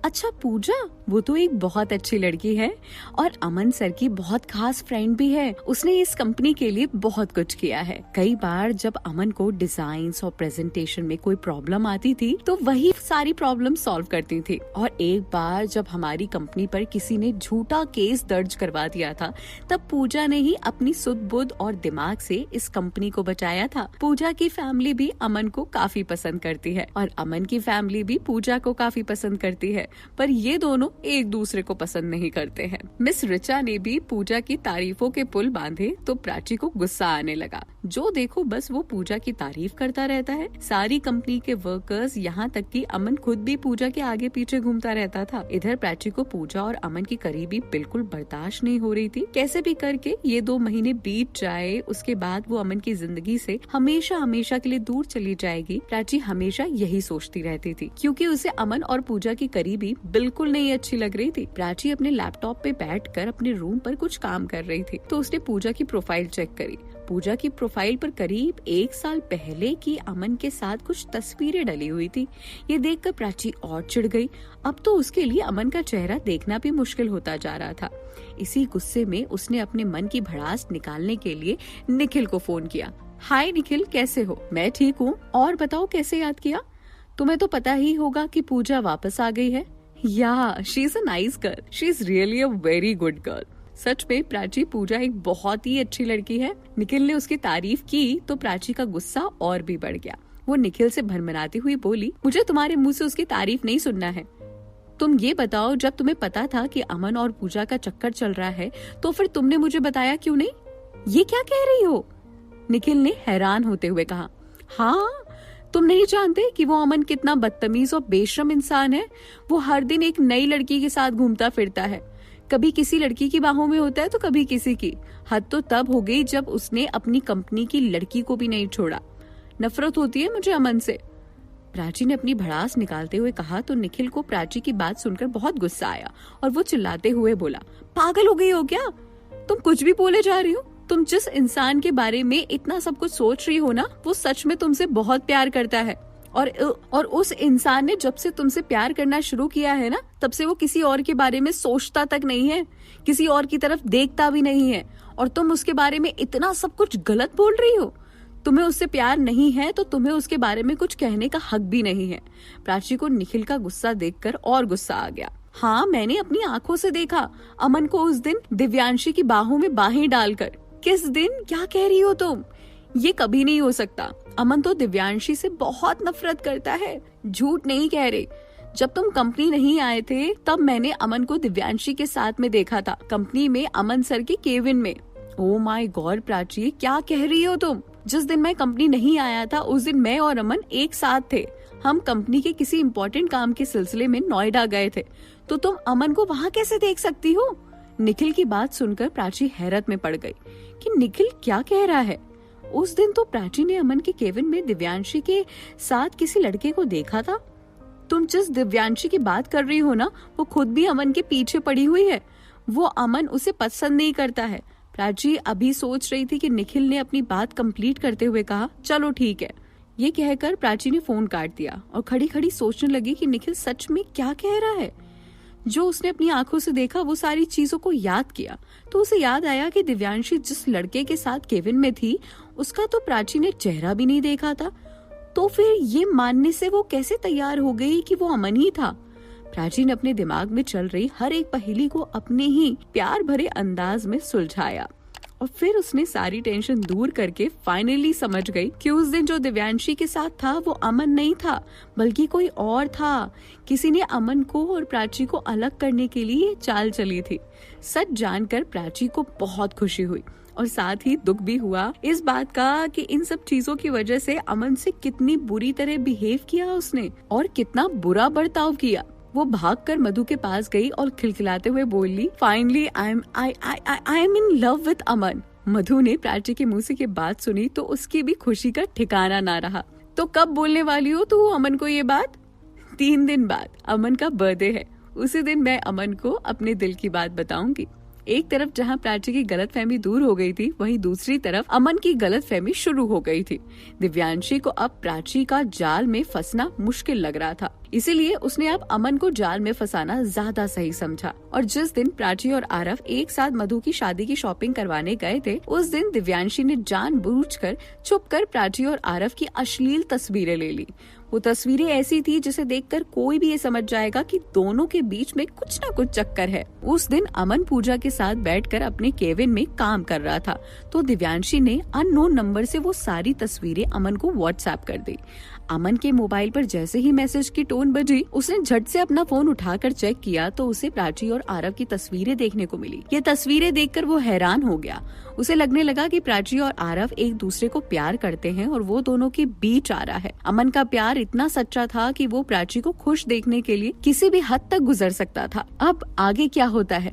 अच्छा पूजा, वो तो एक बहुत अच्छी लड़की है और अमन सर की बहुत खास फ्रेंड भी है। उसने इस कंपनी के लिए बहुत कुछ किया है। कई बार जब अमन को डिजाइन्स और प्रेजेंटेशन में कोई प्रॉब्लम आती थी तो वही सारी प्रॉब्लम सॉल्व करती थी। और एक बार जब हमारी कंपनी पर किसी ने झूठा केस दर्ज करवा दिया था, तब पूजा ने ही अपनी सुध बुध और दिमाग से इस कंपनी को बचाया था। पूजा की फैमिली भी अमन को काफी पसंद करती है और अमन की फैमिली भी पूजा को काफी पसंद करती है, पर ये दोनों एक दूसरे को पसंद नहीं करते हैं। मिस रिचा ने भी पूजा की तारीफों के पुल बांधे तो प्राची को गुस्सा आने लगा। जो देखो बस वो पूजा की तारीफ करता रहता है। सारी कंपनी के वर्कर्स, यहाँ तक कि अमन खुद भी पूजा के आगे पीछे घूमता रहता था। इधर प्राची को पूजा और अमन की करीबी बिल्कुल बर्दाश्त नहीं हो रही थी। कैसे भी करके ये 2 महीने बीत जाए, उसके बाद वो अमन की जिंदगी से हमेशा हमेशा के लिए दूर चली जाएगी। प्राची हमेशा यही सोचती रहती थी, क्योंकि उसे अमन और पूजा की करीबी बिल्कुल नहीं अच्छी लग रही थी। प्राची अपने लैपटॉप पे बैठकर अपने रूम पर कुछ काम कर रही थी तो उसने पूजा की प्रोफाइल चेक करी। पूजा की प्रोफाइल पर करीब 1 साल पहले की अमन के साथ कुछ तस्वीरें डली हुई थी। ये देखकर प्राची और चिढ़ गई। अब तो उसके लिए अमन का चेहरा देखना भी मुश्किल होता जा रहा था। इसी गुस्से में उसने अपने मन की भड़ास निकालने के लिए निखिल को फोन किया। हाय निखिल, कैसे हो? मैं ठीक हूँ, और बताओ कैसे याद किया? तुम्हें तो पता ही होगा कि पूजा वापस आ गई है। या she is a nice girl, she is really a very good girl. सच में प्राची, पूजा एक बहुत ही अच्छी लड़की है। निखिल ने उसकी तारीफ की तो प्राची का गुस्सा और भी बढ़ गया। वो निखिल से भरमराती हुई बोली, मुझे तुम्हारे मुंह से उसकी तारीफ नहीं सुनना है। तुम ये बताओ, जब तुम्हें पता था कि अमन और पूजा का चक्कर चल रहा है तो फिर तुमने मुझे बताया क्यों नहीं? ये क्या कह रही हो? निखिल ने हैरान होते हुए कहा। हाँ, तुम नहीं जानते कि वो अमन कितना बदतमीज और बेशरम इंसान है। वो हर दिन एक नई लड़की के साथ घूमता फिरता है। कभी किसी लड़की की बाहों में होता है तो कभी किसी की। हद तो तब हो गई जब उसने अपनी कंपनी की लड़की को भी नहीं छोड़ा। नफरत होती है मुझे अमन से। प्राची ने अपनी भड़ास निकालते हुए कहा तो निखिल को प्राची की बात सुनकर बहुत गुस्सा आया और वो चिल्लाते हुए बोला, पागल हो गई हो क्या? तुम कुछ भी बोले जा रही हो। तुम जिस इंसान के बारे में इतना सब कुछ सोच रही हो ना, वो सच में तुमसे बहुत प्यार करता है। और उस इंसान ने जब से तुमसे प्यार करना शुरू किया है ना, तब से वो किसी और के बारे में सोचता तक नहीं है, किसी और की तरफ देखता भी नहीं है। और तुम उसके बारे में इतना सब कुछ गलत बोल रही हो। तुम्हें उससे प्यार नहीं है तो तुम्हें उसके बारे में कुछ कहने का हक भी नहीं है। प्राची को निखिल का गुस्सा देखकर और गुस्सा आ गया। हाँ, मैंने अपनी आंखों से देखा अमन को उस दिन दिव्यांशी की बाहों में बाहें डालकर। किस दिन? क्या कह रही हो तुम? ये कभी नहीं हो सकता। अमन तो दिव्यांशी से बहुत नफरत करता है। झूठ नहीं कह रहे। जब तुम कंपनी नहीं आए थे तब मैंने अमन को दिव्यांशी के साथ में देखा था, कंपनी में अमन सर के केबिन में। ओ माय गॉड प्राची, क्या कह रही हो तुम? जिस दिन मैं कंपनी नहीं आया था उस दिन मैं और अमन एक साथ थे। हम कंपनी के किसी इम्पोर्टेंट काम के सिलसिले में नोएडा गए थे, तो तुम अमन को वहाँ कैसे देख सकती हो? निखिल की बात सुनकर प्राची हैरत में पड़ गई कि निखिल क्या कह रहा है। उस दिन तो प्राची ने अमन के केबिन में दिव्यांशी के साथ किसी लड़के को देखा था। तुम जिस दिव्यांशी की बात कर रही हो ना, वो खुद भी अमन के पीछे पड़ी हुई है। वो अमन उसे पसंद नहीं करता है। प्राची अभी सोच रही थी कि निखिल ने अपनी बात कंप्लीट करते हुए कहा, चलो ठीक है। ये कहकर प्राची ने फोन काट दिया और खड़ी खड़ी सोचने लगी कि निखिल सच में क्या कह रहा है। जो उसने अपनी आंखों से देखा वो सारी चीजों को याद किया तो उसे याद आया कि दिव्यांशी जिस लड़के के साथ केबिन में थी उसका तो प्राची ने चेहरा भी नहीं देखा था। तो फिर ये मानने से वो कैसे तैयार हो गई कि वो अमन ही था? प्राची ने अपने दिमाग में चल रही हर एक पहेली को अपने ही प्यार भरे अंदाज में सुलझाया और फिर उसने सारी टेंशन दूर करके फाइनली समझ गई कि उस दिन जो दिव्यांशी के साथ था वो अमन नहीं था बल्कि कोई और था। किसी ने अमन को और प्राची को अलग करने के लिए चाल चली थी। सच जानकर प्राची को बहुत खुशी हुई और साथ ही दुख भी हुआ इस बात का कि इन सब चीजों की वजह से अमन से कितनी बुरी तरह बिहेव किया उसने और कितना बुरा बर्ताव किया। वो भागकर मधु के पास गई और खिलखिलाते हुए बोली, finally I am in love with Aman. Madhu ने प्राची के मुंह से ये बात सुनी तो उसकी भी खुशी का ठिकाना ना रहा। तो कब बोलने वाली हो तू अमन को ये बात? 3 दिन बाद अमन का बर्थडे है। उसी दिन मैं अमन को अपने दिल की बात बताऊंगी। एक तरफ जहां प्राची की गलतफहमी दूर हो गई थी, वहीं दूसरी तरफ अमन की गलतफहमी शुरू हो गई थी। दिव्यांशी को अब प्राची का जाल में फंसना मुश्किल लग रहा था। इसीलिए उसने अब अमन को जाल में फंसाना ज्यादा सही समझा। और जिस दिन प्राची और आरव एक साथ मधु की शादी की शॉपिंग करवाने गए थे, उस दिन दिव्यांशी ने जानबूझकर छुपकर प्राची और आरव की अश्लील तस्वीरें ले ली। वो तस्वीरें ऐसी थी जिसे देखकर कोई भी ये समझ जाएगा कि दोनों के बीच में कुछ ना कुछ चक्कर है। उस दिन अमन पूजा के साथ बैठकर अपने केबिन में काम कर रहा था, तो दिव्यांशी ने अननोन नंबर से वो सारी तस्वीरें अमन को व्हाट्सएप कर दी। अमन के मोबाइल पर जैसे ही मैसेज की टोन बजी, उसने झट से अपना फोन उठाकर चेक किया तो उसे प्राची और आरव की तस्वीरें देखने को मिली। ये तस्वीरें देखकर वो हैरान हो गया। उसे लगने लगा कि प्राची और आरव एक दूसरे को प्यार करते हैं और वो दोनों के बीच आ रहा है। अमन का प्यार इतना सच्चा था कि वो प्राची को खुश देखने के लिए किसी भी हद तक गुजर सकता था। अब आगे क्या होता है